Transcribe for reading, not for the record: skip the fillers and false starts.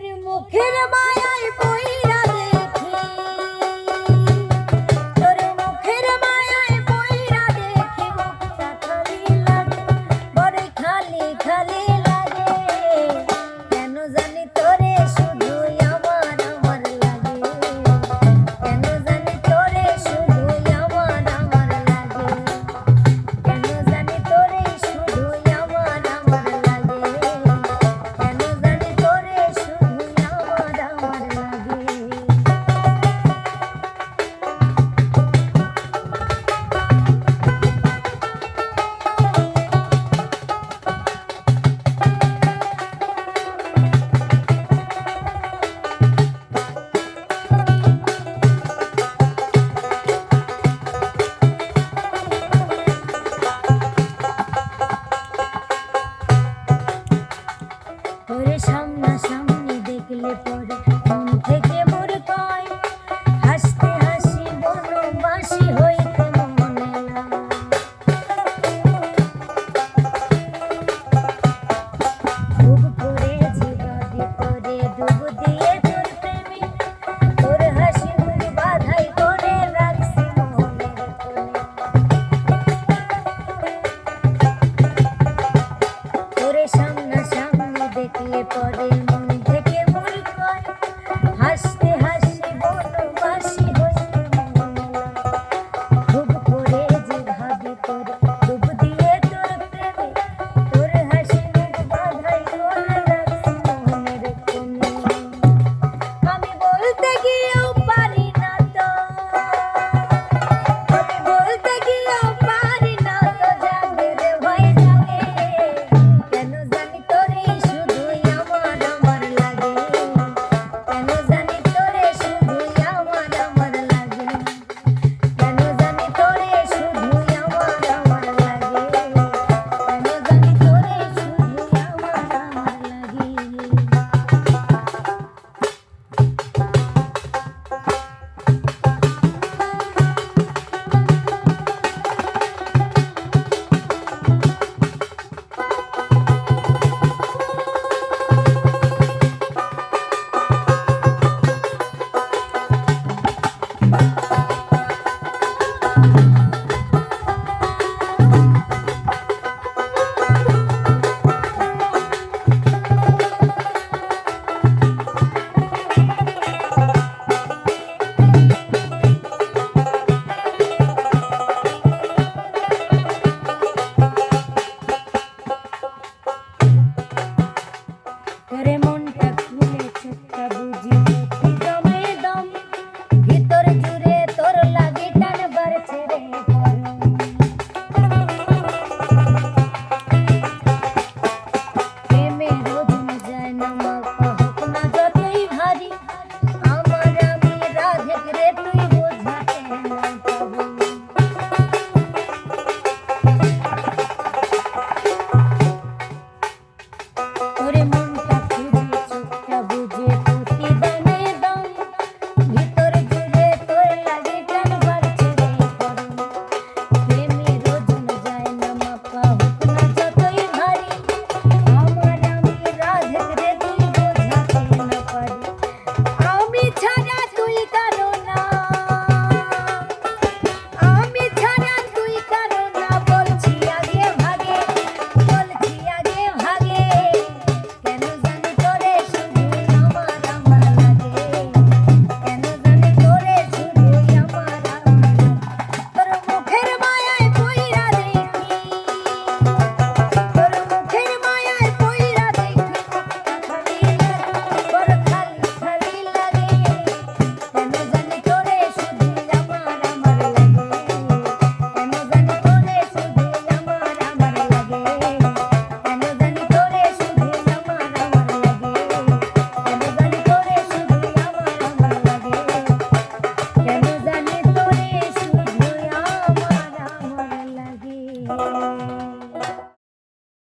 তোর মুখের মায়ায় পইরা দেখি, তোর মুখের মায়ায় পইরা দেখি মুখটা খালি লাগে, বড় খালি খালি লাগে। কেন জানি তোরে শুধুই আমার আমার লাগে, কেন জানি তোরে শুধুই আমার আমার লাগে, কেন জানি তোরে শুধুই আমার আমার লাগে, কেন জানি তোরে শুধুই আমার আমার লাগে। তোরে সামনাসামনি দেখলে পরে